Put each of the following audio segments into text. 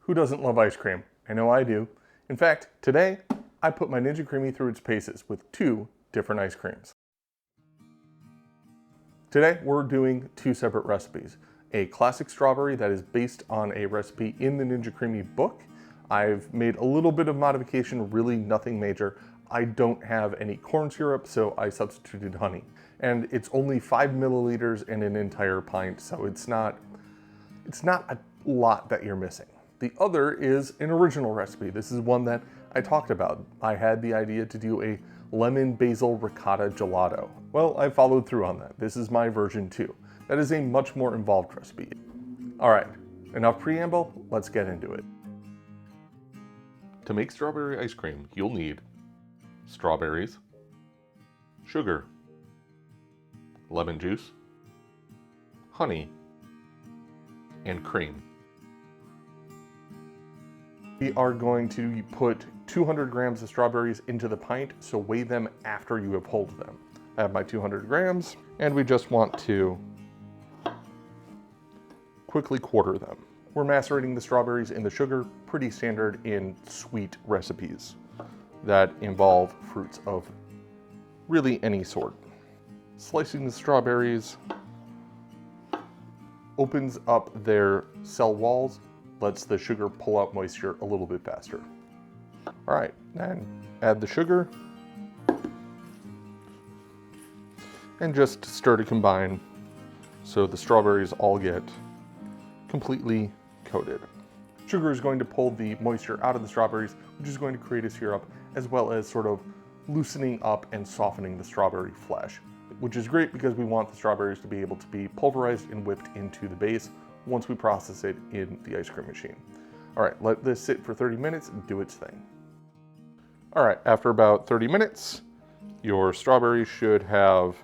Who doesn't love ice cream? I know I do. In fact, today, I put my Ninja Creami through its paces with 2 different ice creams. Today, we're doing 2 separate recipes. A classic strawberry that is based on a recipe in the Ninja Creami book. I've made a little bit of modification, really nothing major. I don't have any corn syrup, so I substituted honey. And it's only 5 milliliters in an entire pint, so it's not a lot that you're missing. The other is an original recipe. This is one that I talked about. I had the idea to do a Lemon-Basil-Ricotta Gelato. Well, I followed through on that. This is my version 2. That is a much more involved recipe. All right, enough preamble, let's get into it. To make strawberry ice cream, you'll need strawberries, sugar, lemon juice, honey, and cream. We are going to put 200 grams of strawberries into the pint, so weigh them after you have pulled them. I have my 200 grams, and we just want to quickly quarter them. We're macerating the strawberries in the sugar, pretty standard in sweet recipes that involve fruits of really any sort. Slicing the strawberries opens up their cell walls, lets the sugar pull out moisture a little bit faster. All right, then add the sugar and just stir to combine so the strawberries all get completely coated. Sugar is going to pull the moisture out of the strawberries, which is going to create a syrup, as well as sort of loosening up and softening the strawberry flesh, which is great because we want the strawberries to be able to be pulverized and whipped into the base once we process it in the ice cream machine. All right, let this sit for 30 minutes and do its thing. All right, after about 30 minutes, your strawberries should have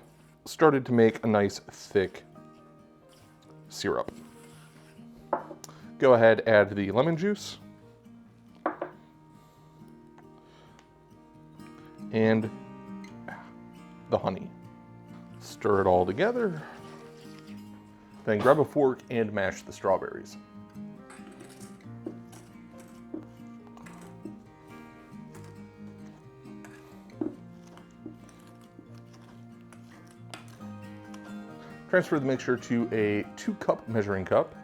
started to make a nice thick syrup. Go ahead, add the lemon juice and the honey. Stir it all together. Then grab a fork and mash the strawberries. Transfer the mixture to a 2-cup measuring cup,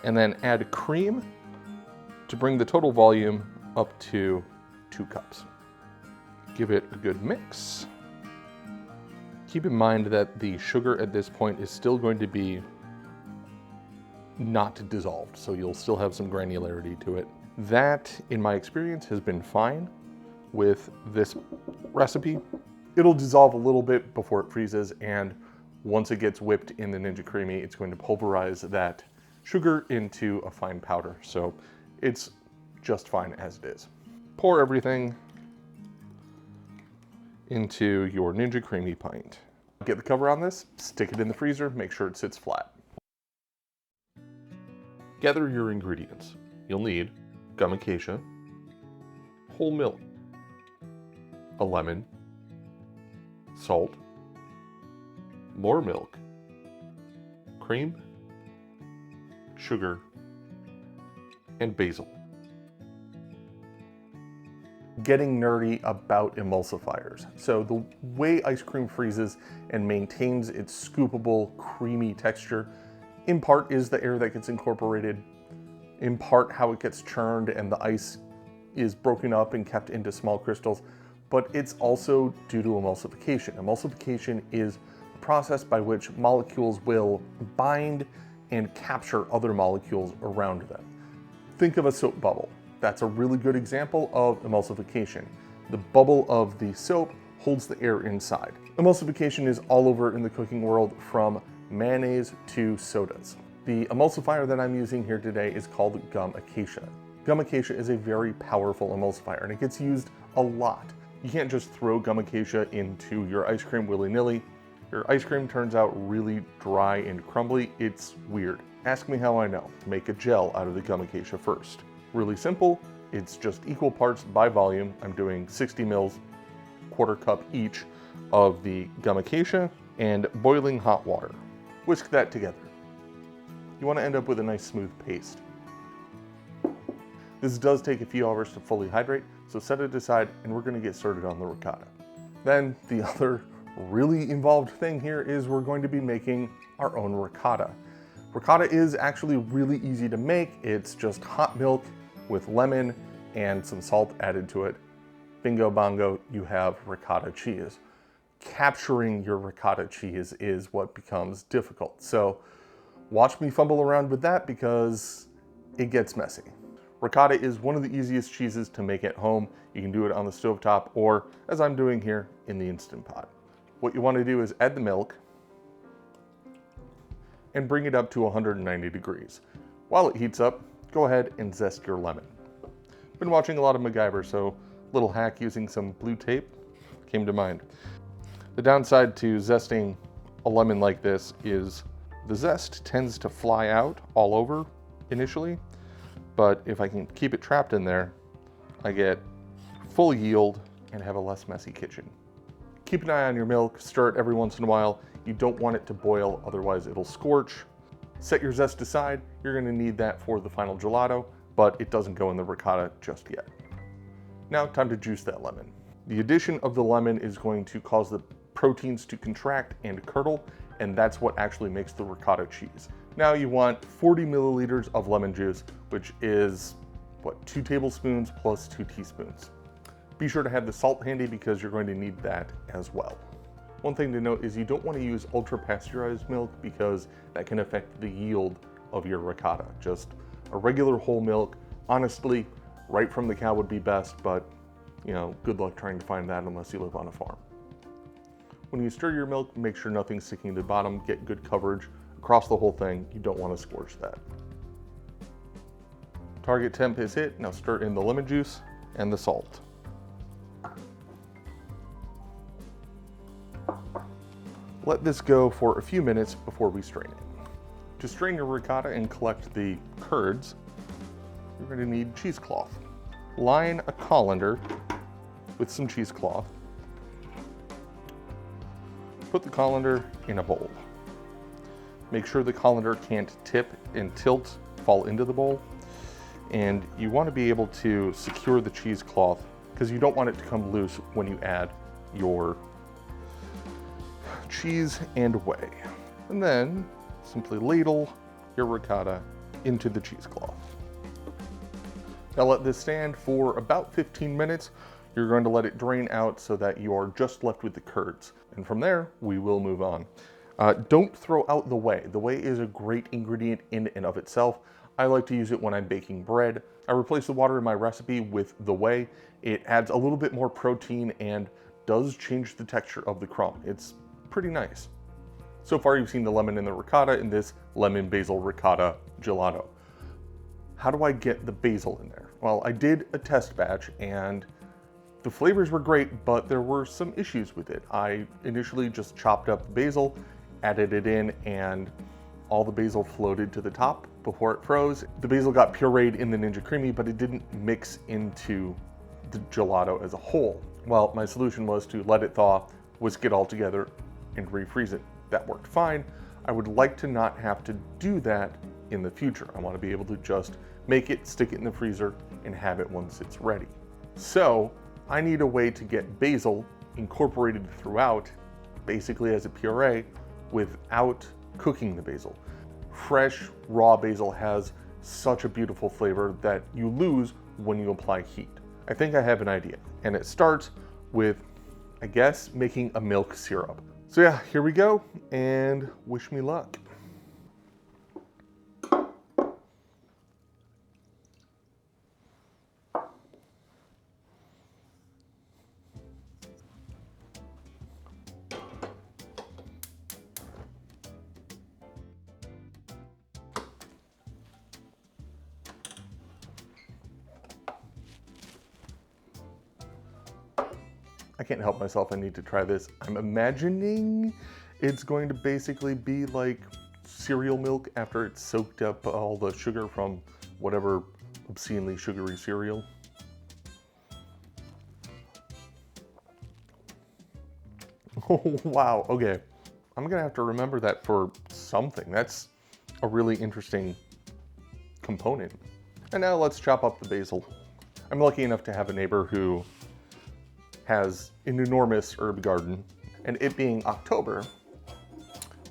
and then add cream to bring the total volume up to 2 cups. Give it a good mix. Keep in mind that the sugar at this point is still going to be not dissolved, so you'll still have some granularity to it. That, in my experience, has been fine with this recipe. It'll dissolve a little bit before it freezes, and once it gets whipped in the Ninja Creami, it's going to pulverize that sugar into a fine powder, so it's just fine as it is. Pour everything into your Ninja Creami pint. Get the cover on this, stick it in the freezer, make sure it sits flat. Gather your ingredients. You'll need gum acacia, whole milk, a lemon, salt, more milk, cream, sugar, and basil. Getting nerdy about emulsifiers. So the way ice cream freezes and maintains its scoopable, creamy texture, in part is the air that gets incorporated, in part how it gets churned and the ice is broken up and kept into small crystals, but it's also due to emulsification. Emulsification is a process by which molecules will bind and capture other molecules around them. Think of a soap bubble. That's a really good example of emulsification. The bubble of the soap holds the air inside. Emulsification is all over in the cooking world, from mayonnaise to sodas. The emulsifier that I'm using here today is called gum acacia. Gum acacia is a very powerful emulsifier, and it gets used a lot. You can't just throw gum acacia into your ice cream willy-nilly. Your ice cream turns out really dry and crumbly. It's weird. Ask me how I know. Make a gel out of the gum acacia first. Really simple. It's just equal parts by volume. I'm doing 60 mils, quarter cup each of the gum acacia and boiling hot water. Whisk that together. You want to end up with a nice smooth paste. This does take a few hours to fully hydrate, so set it aside and we're gonna get started on the ricotta. Then the other really involved thing here is we're going to be making our own ricotta. Ricotta is actually really easy to make. It's just hot milk with lemon and some salt added to it. Bingo bongo, you have ricotta cheese. Capturing your ricotta cheese is what becomes difficult. So watch me fumble around with that because it gets messy. Ricotta is one of the easiest cheeses to make at home. You can do it on the stovetop or, as I'm doing here, in the Instant Pot. What you want to do is add the milk and bring it up to 190 degrees. While it heats up, go ahead and zest your lemon. Been watching a lot of MacGyver, so little hack using some blue tape came to mind. The downside to zesting a lemon like this is the zest tends to fly out all over initially, but if I can keep it trapped in there, I get full yield and have a less messy kitchen. Keep an eye on your milk, stir it every once in a while. You don't want it to boil, otherwise it'll scorch. Set your zest aside. You're gonna need that for the final gelato, but it doesn't go in the ricotta just yet. Now, time to juice that lemon. The addition of the lemon is going to cause the proteins to contract and curdle, and that's what actually makes the ricotta cheese. Now you want 40 milliliters of lemon juice, which is, 2 tablespoons plus 2 teaspoons. Be sure to have the salt handy because you're going to need that as well. One thing to note is you don't want to use ultra pasteurized milk because that can affect the yield of your ricotta. Just a regular whole milk, honestly, right from the cow would be best, but good luck trying to find that unless you live on a farm. When you stir your milk, make sure nothing's sticking to the bottom, get good coverage across the whole thing. You don't want to scorch that. Target temp is hit, now stir in the lemon juice and the salt. Let this go for a few minutes before we strain it. To strain your ricotta and collect the curds, you're going to need cheesecloth. Line a colander with some cheesecloth. Put the colander in a bowl. Make sure the colander can't tip and tilt, fall into the bowl. And you want to be able to secure the cheesecloth because you don't want it to come loose when you add your cheese and whey. And then simply ladle your ricotta into the cheesecloth. Now let this stand for about 15 minutes. You're going to let it drain out so that you are just left with the curds. And from there, we will move on. Don't throw out the whey. The whey is a great ingredient in and of itself. I like to use it when I'm baking bread. I replace the water in my recipe with the whey. It adds a little bit more protein and does change the texture of the crumb. It's pretty nice. So far you've seen the lemon and the ricotta in this Lemon-Basil-Ricotta Gelato. How do I get the basil in there? Well, I did a test batch and the flavors were great, but there were some issues with it. I initially just chopped up the basil, added it in, and all the basil floated to the top before it froze. The basil got pureed in the Ninja Creami, but it didn't mix into the gelato as a whole. Well, my solution was to let it thaw, whisk it all together, and refreeze it. That worked fine. I would like to not have to do that in the future. I want to be able to just make it, stick it in the freezer, and have it once it's ready. So I need a way to get basil incorporated throughout, basically as a puree, without cooking the basil. Fresh, raw basil has such a beautiful flavor that you lose when you apply heat. I think I have an idea, and it starts with, I guess, making a milk syrup. So yeah, here we go, and wish me luck. I can't help myself, I need to try this. I'm imagining it's going to basically be like cereal milk after it's soaked up all the sugar from whatever obscenely sugary cereal. Oh, wow, okay. I'm gonna have to remember that for something. That's a really interesting component. And now let's chop up the basil. I'm lucky enough to have a neighbor who has an enormous herb garden, and it being October,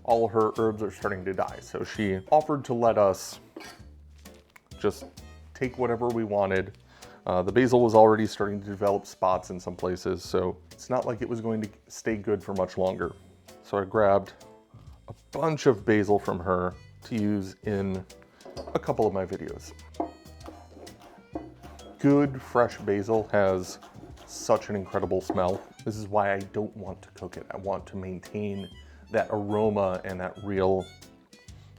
all her herbs are starting to die. So she offered to let us just take whatever we wanted. The basil was already starting to develop spots in some places, so it's not like it was going to stay good for much longer. So I grabbed a bunch of basil from her to use in a couple of my videos. Good fresh basil has such an incredible smell. This is why I don't want to cook it. I want to maintain that aroma and that real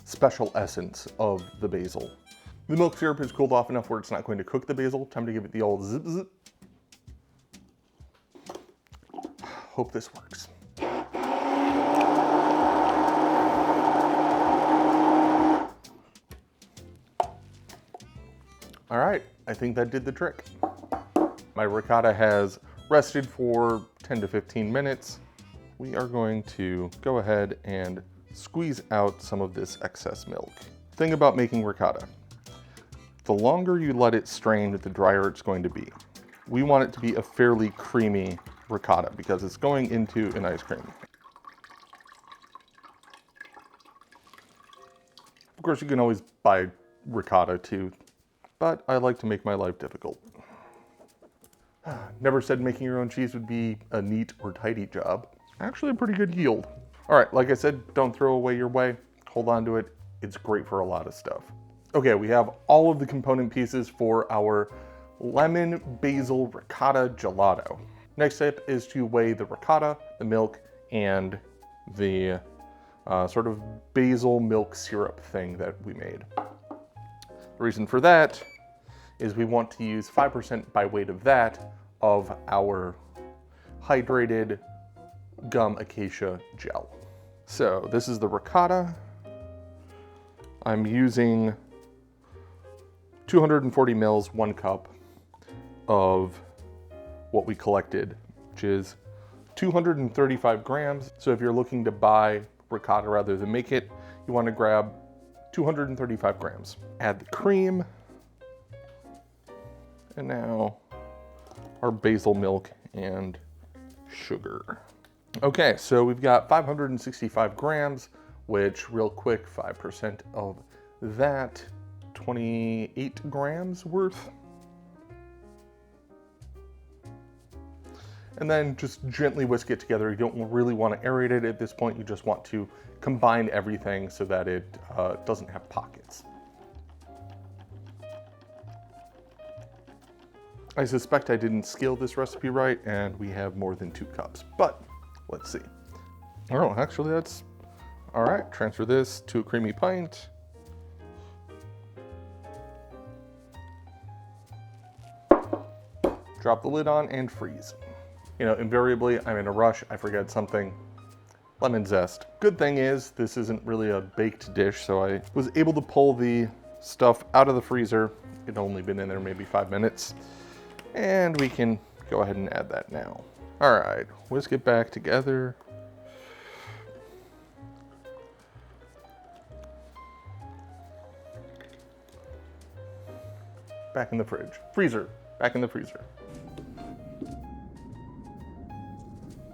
special essence of the basil. The milk syrup is cooled off enough where it's not going to cook the basil. Time to give it the old zip zip. Hope this works. All right, I think that did the trick. My ricotta has rested for 10 to 15 minutes. We are going to go ahead and squeeze out some of this excess milk. Thing about making ricotta, the longer you let it strain, the drier it's going to be. We want it to be a fairly creamy ricotta because it's going into an ice cream. Of course, you can always buy ricotta too, but I like to make my life difficult. Never said making your own cheese would be a neat or tidy job. Actually a pretty good yield. All right, like I said, don't throw away your whey. Hold on to it. It's great for a lot of stuff. Okay, we have all of the component pieces for our Lemon-Basil-Ricotta Gelato. Next step is to weigh the ricotta, the milk, and the sort of basil milk syrup thing that we made. The reason for that is we want to use 5% by weight of that of our hydrated gum acacia gel. So this is the ricotta. I'm using 240 mils, 1 cup of what we collected, which is 235 grams. So if you're looking to buy ricotta rather than make it, you want to grab 235 grams. Add the cream. And now our basil milk and sugar. Okay, so we've got 565 grams, which real quick, 5% of that, 28 grams worth. And then just gently whisk it together. You don't really want to aerate it at this point. You just want to combine everything so that it doesn't have pockets. I suspect I didn't scale this recipe right, and we have more than 2 cups, but let's see. Oh, actually that's, all right, transfer this to a creamy pint. Drop the lid on and freeze. You know, invariably I'm in a rush, I forget something. Lemon zest. Good thing is this isn't really a baked dish, so I was able to pull the stuff out of the freezer. It'd only been in there maybe 5 minutes. And we can go ahead and add that now. All right, whisk it back together. Back in the fridge. Freezer, back in the freezer.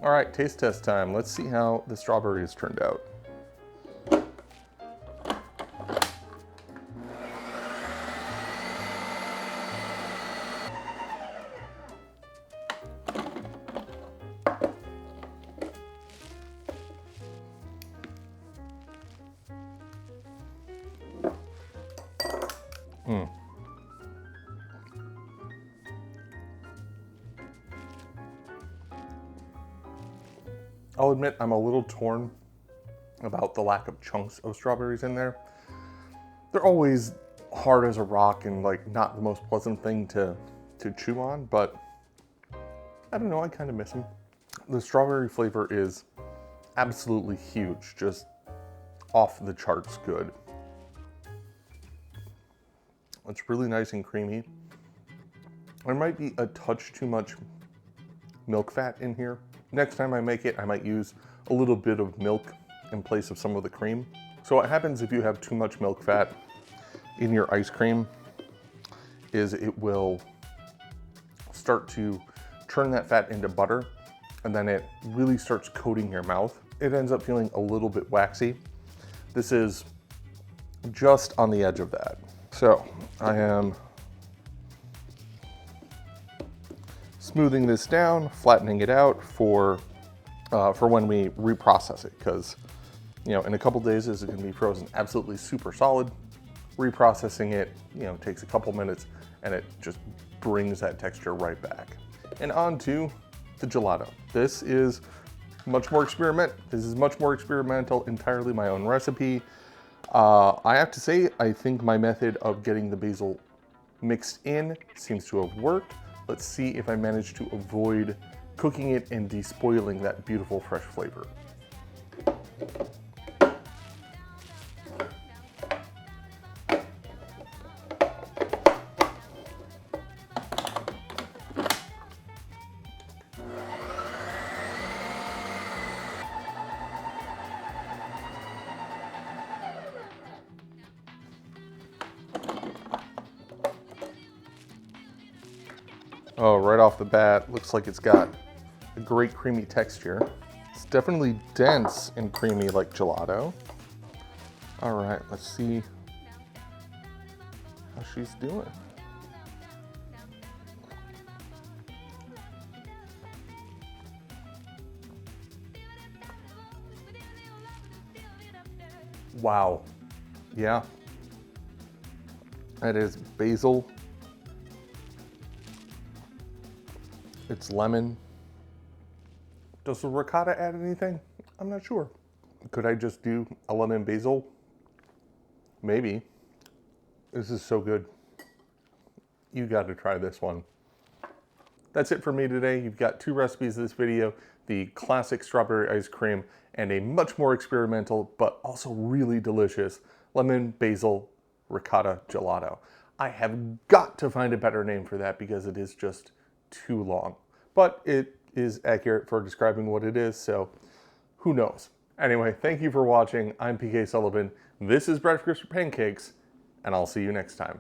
All right, taste test time. Let's see how the strawberries turned out. I'll admit I'm a little torn about the lack of chunks of strawberries in there. They're always hard as a rock and like not the most pleasant thing to chew on, but I don't know, I kind of miss them. The strawberry flavor is absolutely huge, just off the charts good. It's really nice and creamy. There might be a touch too much milk fat in here. Next time I make it, I might use a little bit of milk in place of some of the cream. So what happens if you have too much milk fat in your ice cream is it will start to turn that fat into butter, and then it really starts coating your mouth. It ends up feeling a little bit waxy. This is just on the edge of that. So I am smoothing this down, flattening it out for when we reprocess it, because in a couple days this is going to be frozen absolutely super solid. Reprocessing it, takes a couple minutes, and it just brings that texture right back. And on to the gelato. This is much more experimental, entirely my own recipe. I have to say, I think my method of getting the basil mixed in seems to have worked. Let's see if I manage to avoid cooking it and despoiling that beautiful fresh flavor. Oh, right off the bat, looks like it's got a great creamy texture. It's definitely dense and creamy like gelato. All right, let's see how she's doing. Wow. Yeah. That is basil. It's lemon. Does the ricotta add anything? I'm not sure. Could I just do a lemon basil? Maybe. This is so good. You got to try this one. That's it for me today. You've got 2 recipes in this video, the classic strawberry ice cream and a much more experimental but also really delicious lemon basil ricotta gelato. I have got to find a better name for that because it is just too long, but it is accurate for describing what it is, so who knows. Anyway, thank you for watching. I'm PK Sullivan. This is Bread for Crisper Pancakes, and I'll see you next time.